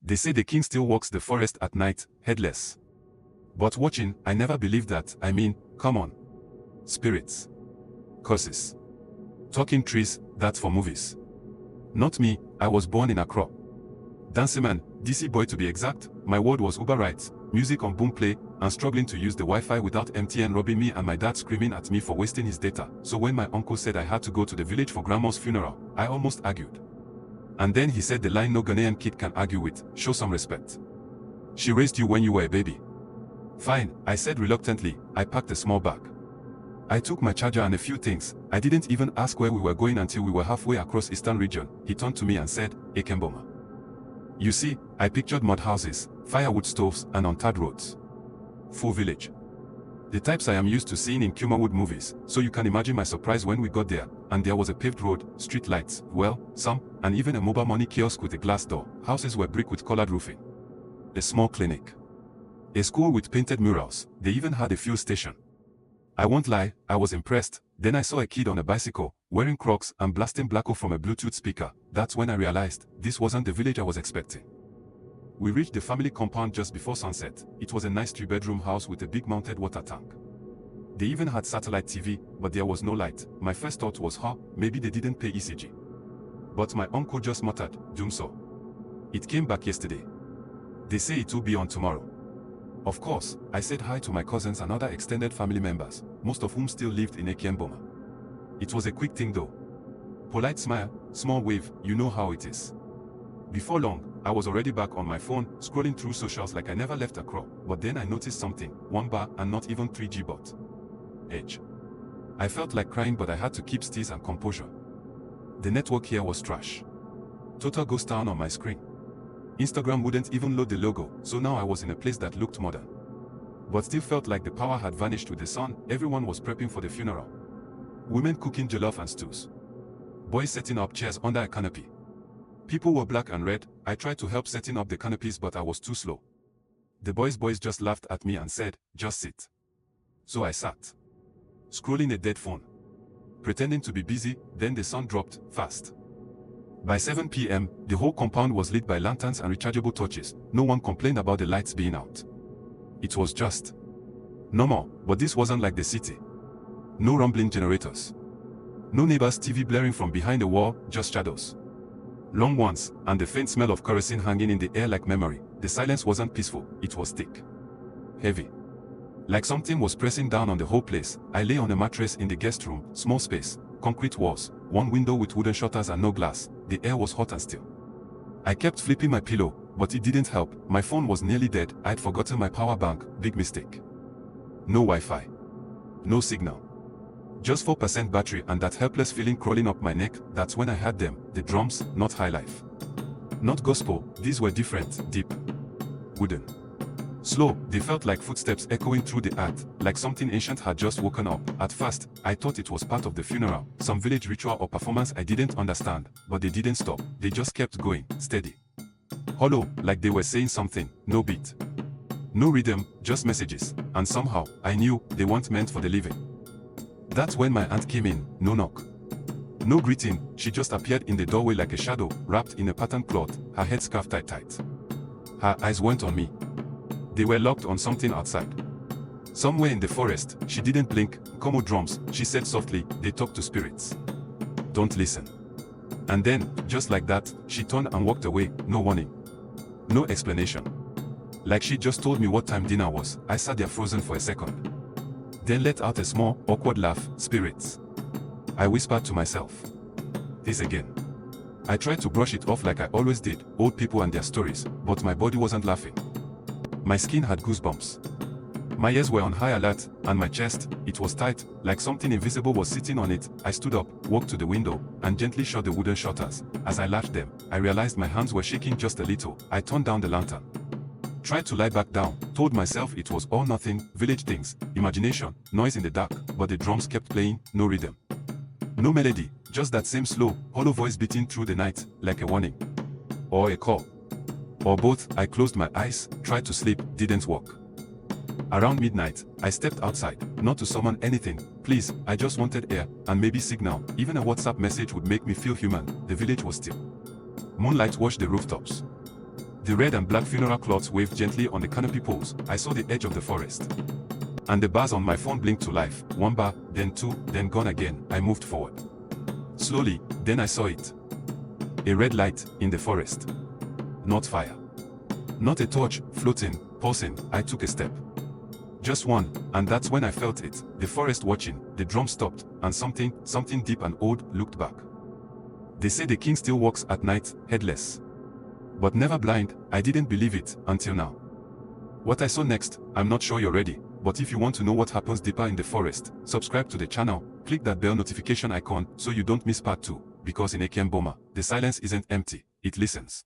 They say the king still walks the forest at night, headless. But watching, I never believed that. I mean, come on. Spirits. Curses. Talking trees, that's for movies. Not me, I was born in Accra. Danceman, DC boy to be exact, my word was Uber rights, music on boom play, and struggling to use the Wi-Fi without MTN robbing me and my dad screaming at me for wasting his data. So when my uncle said I had to go to the village for grandma's funeral, I almost argued. And then he said the line no Ghanaian kid can argue with, show some respect. She raised you when you were a baby. Fine, I said reluctantly. I packed a small bag. I took my charger and a few things. I didn't even ask where we were going until we were halfway across Eastern region. He turned to me and said, Akyenboma. You see, I pictured mud houses, firewood stoves, and untarred roads. Full village. The types I am used to seeing in Kumawood movies, so you can imagine my surprise when we got there, and there was a paved road, street lights, well, some, and even a mobile money kiosk with a glass door. Houses were brick with colored roofing. A small clinic. A school with painted murals. They even had a fuel station. I won't lie, I was impressed. Then I saw a kid on a bicycle, wearing Crocs and blasting Blacko from a Bluetooth speaker. That's when I realized, this wasn't the village I was expecting. We reached the family compound just before sunset. It was a nice 3-bedroom house with a big mounted water tank. They even had satellite TV, but there was no light. My first thought was, maybe they didn't pay ECG. But my uncle just muttered, doom so. It came back yesterday. They say it will be on tomorrow. Of course, I said hi to my cousins and other extended family members, most of whom still lived in Akyenboma. It was a quick thing though. Polite smile, small wave, you know how it is. Before long, I was already back on my phone, scrolling through socials like I never left Accra, but then I noticed something, 1 bar and not even 3G but. Edge. I felt like crying but I had to keep steeze and composure. The network here was trash. Total ghost town on my screen. Instagram wouldn't even load the logo, so now I was in a place that looked modern. But still felt like the power had vanished with the sun. Everyone was prepping for the funeral. Women cooking jollof and stews. Boys setting up chairs under a canopy. People were black and red. I tried to help setting up the canopies but I was too slow. The boys just laughed at me and said, just sit. So I sat. Scrolling a dead phone. Pretending to be busy, then the sun dropped, fast. By 7 p.m., the whole compound was lit by lanterns and rechargeable torches. No one complained about the lights being out. It was just normal, but this wasn't like the city. No rumbling generators. No neighbors' TV blaring from behind the wall, just shadows. Long ones, and the faint smell of kerosene hanging in the air like memory. The silence wasn't peaceful, it was thick. Heavy. Like something was pressing down on the whole place. I lay on a mattress in the guest room, small space, concrete walls, one window with wooden shutters and no glass. The air was hot and still. I kept flipping my pillow, but it didn't help. My phone was nearly dead. I'd forgotten my power bank, big mistake. No Wi-Fi. No signal. Just 4% battery and that helpless feeling crawling up my neck. That's when I heard them, the drums, not high life. Not gospel, these were different, deep. Wooden. Slow, they felt like footsteps echoing through the earth, like something ancient had just woken up. At first, I thought it was part of the funeral, some village ritual or performance I didn't understand, but they didn't stop, they just kept going, steady. Hollow, like they were saying something, no beat. No rhythm, just messages, and somehow, I knew they weren't meant for the living. That's when my aunt came in, no knock. No greeting, she just appeared in the doorway like a shadow, wrapped in a patterned cloth, her head scarf tight. Her eyes weren't on me. They were locked on something outside. Somewhere in the forest, she didn't blink. Como drums, she said softly, they talk to spirits. Don't listen. And then, just like that, she turned and walked away, no warning. No explanation. Like she just told me what time dinner was. I sat there frozen for a second. Then let out a small, awkward laugh, spirits. I whispered to myself. This again. I tried to brush it off like I always did, old people and their stories, but my body wasn't laughing. My skin had goosebumps. My ears were on high alert, and my chest, it was tight, like something invisible was sitting on it. I stood up, walked to the window, and gently shut the wooden shutters. As I latched them, I realized my hands were shaking just a little. I turned down the lantern. Tried to lie back down, told myself it was all nothing, village things, imagination, noise in the dark, but the drums kept playing, no rhythm. No melody, just that same slow, hollow voice beating through the night, like a warning. Or a call. Or both. I closed my eyes, tried to sleep, didn't work. Around midnight, I stepped outside, not to summon anything, please, I just wanted air, and maybe signal. Even a WhatsApp message would make me feel human. The village was still. Moonlight washed the rooftops. The red and black funeral cloths waved gently on the canopy poles. I saw the edge of the forest. And the bars on my phone blinked to life. One bar, then two, then gone again. I moved forward. Slowly, then I saw it. A red light in the forest. Not fire. Not a torch, floating, pulsing. I took a step. Just one, and that's when I felt it. The forest watching, the drum stopped, and something deep and old looked back. They say the king still walks at night, headless. But never blind. I didn't believe it, until now. What I saw next, I'm not sure you're ready, but if you want to know what happens deeper in the forest, subscribe to the channel, click that bell notification icon so you don't miss part 2, because in Akyenboma, the silence isn't empty, it listens.